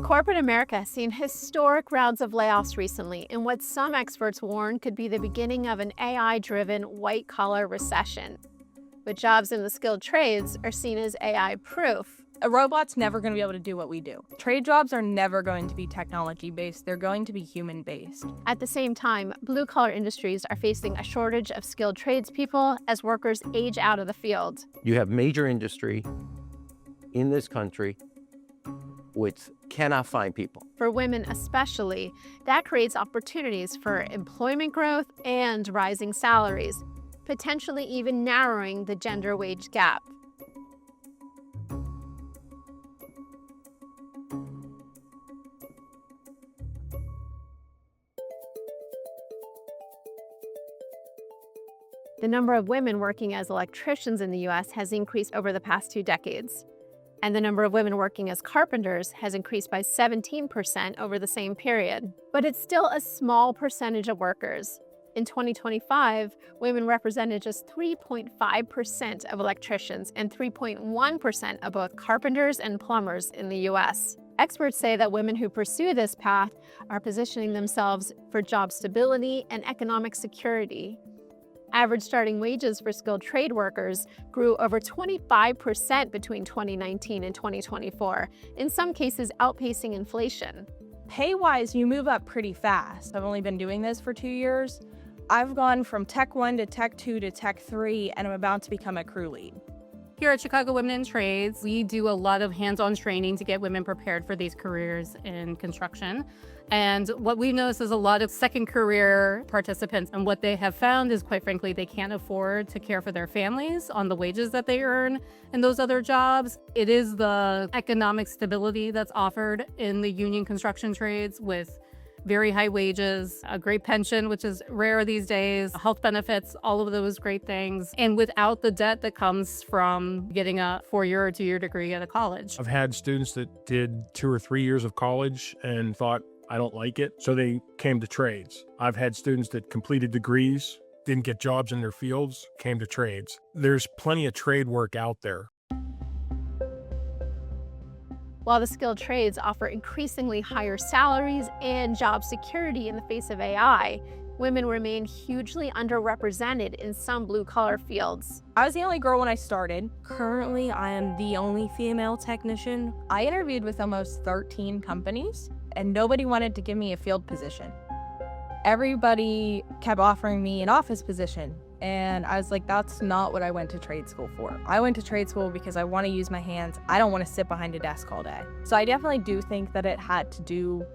Corporate America has seen historic rounds of layoffs recently in what some experts warn could be the beginning of an AI-driven white-collar recession. But jobs in the skilled trades are seen as AI-proof. A robot's never going to be able to do what we do. Trade jobs are never going to be technology-based. They're going to be human-based. At the same time, blue-collar industries are facing a shortage of skilled tradespeople as workers age out of the field. You have major industry in this country which cannot find people. For women especially, that creates opportunities for employment growth and rising salaries, potentially even narrowing the gender wage gap. The number of women working as electricians in the U.S. has increased over the past 2 decades. And the number of women working as carpenters has increased by 17% over the same period. But it's still a small percentage of workers. In 2025, women represented just 3.5% of electricians and 3.1% of both carpenters and plumbers in the U.S. Experts say that women who pursue this path are positioning themselves for job stability and economic security. Average starting wages for skilled trade workers grew over 25% between 2019 and 2024, in some cases outpacing inflation. Pay-wise, you move up pretty fast. I've only been doing this for 2 years. I've gone from Tech 1 to Tech 2 to Tech 3, and I'm about to become a crew lead. Here at Chicago Women in Trades, we do a lot of hands-on training to get women prepared for these careers in construction. And what we've noticed is a lot of second career participants, and what they have found is, quite frankly, they can't afford to care for their families on the wages that they earn in those other jobs. It is the economic stability that's offered in the union construction trades with very high wages, a great pension, which is rare these days, health benefits, all of those great things, and without the debt that comes from getting a 4-year or 2-year degree at a college. I've had students that did 2 or 3 years of college and thought, I don't like it, so they came to trades. I've had students that completed degrees, didn't get jobs in their fields, came to trades. There's plenty of trade work out there. While the skilled trades offer increasingly higher salaries and job security in the face of AI, women remain hugely underrepresented in some blue-collar fields. I was the only girl when I started. Currently, I am the only female technician. I interviewed with almost 13 companies, and nobody wanted to give me a field position. Everybody kept offering me an office position. And I was like, that's not what I went to trade school for. I went to trade school because I want to use my hands. I don't want to sit behind a desk all day. So I definitely do think that it had to do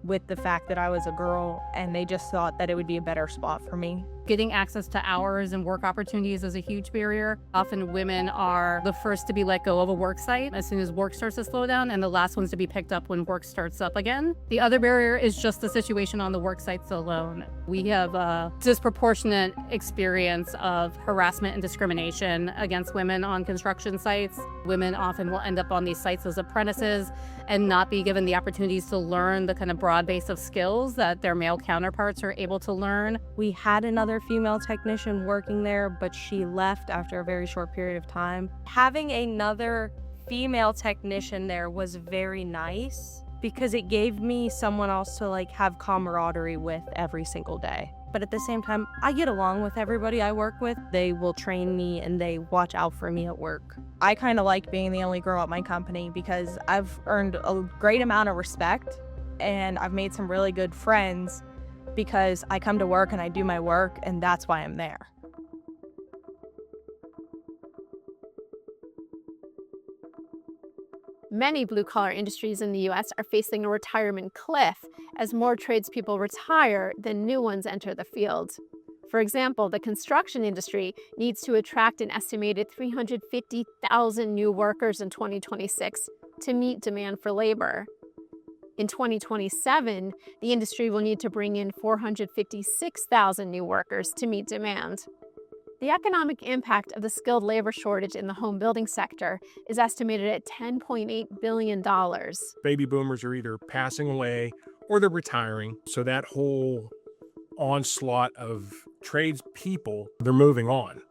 with the fact that I was a girl and they just thought that it would be a better spot for me. Getting access to hours and work opportunities is a huge barrier. Often women are the first to be let go of a work site as soon as work starts to slow down, and the last ones to be picked up when work starts up again. The other barrier is just the situation on the work sites alone. We have a disproportionate experience of harassment and discrimination against women on construction sites. Women often will end up on these sites as apprentices and not be given the opportunities to learn the kind of broad base of skills that their male counterparts are able to learn. We had another female technician working there, but she left after a very short period of time. Having another female technician there was very nice because it gave me someone else to have camaraderie with every single day. But at the same time, I get along with everybody I work with. They will train me and they watch out for me at work. I kind of like being the only girl at my company because I've earned a great amount of respect and I've made some really good friends because I come to work and I do my work, and that's why I'm there. Many blue-collar industries in the U.S. are facing a retirement cliff as more tradespeople retire than new ones enter the field. For example, the construction industry needs to attract an estimated 350,000 new workers in 2026 to meet demand for labor. In 2027, the industry will need to bring in 456,000 new workers to meet demand. The economic impact of the skilled labor shortage in the home building sector is estimated at $10.8 billion. Baby boomers are either passing away or they're retiring. So that whole onslaught of tradespeople, they're moving on.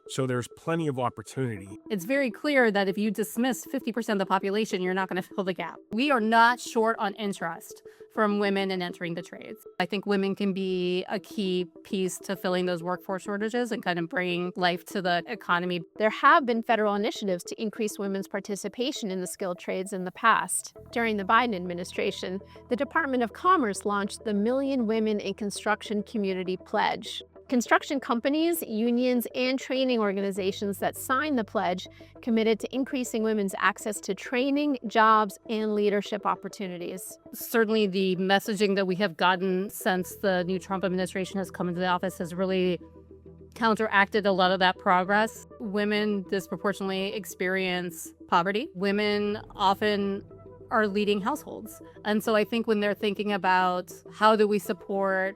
So there's plenty of opportunity. It's very clear that if you dismiss 50% of the population, you're not going to fill the gap. We are not short on interest from women in entering the trades. I think women can be a key piece to filling those workforce shortages and kind of bringing life to the economy. There have been federal initiatives to increase women's participation in the skilled trades in the past. During the Biden administration, the Department of Commerce launched the Million Women in Construction Community Pledge. Construction companies, unions, and training organizations that signed the pledge committed to increasing women's access to training, jobs, and leadership opportunities. Certainly the messaging that we have gotten since the new Trump administration has come into the office has really counteracted a lot of that progress. Women disproportionately experience poverty. Women often are leading households. And so I think when they're thinking about how do we support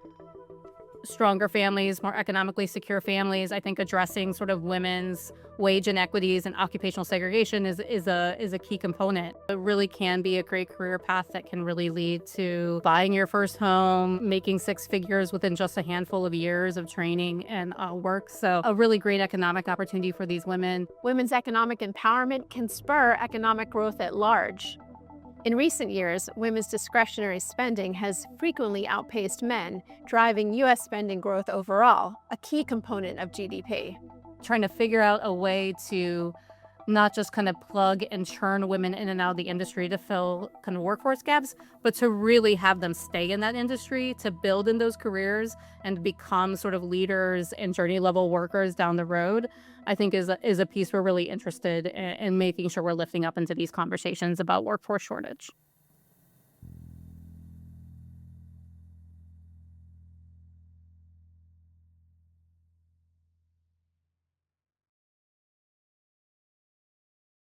stronger families, more economically secure families, I think addressing sort of women's wage inequities and occupational segregation is a key component. It really can be a great career path that can really lead to buying your first home, making six figures within just a handful of years of training and work. So a really great economic opportunity for these women. Women's economic empowerment can spur economic growth at large. In recent years, women's discretionary spending has frequently outpaced men, driving U.S. spending growth overall, a key component of GDP. Trying to figure out a way to not just kind of plug and churn women in and out of the industry to fill kind of workforce gaps, but to really have them stay in that industry, to build in those careers and become sort of leaders and journey level workers down the road, I think is a piece we're really interested in making sure we're lifting up into these conversations about workforce shortage.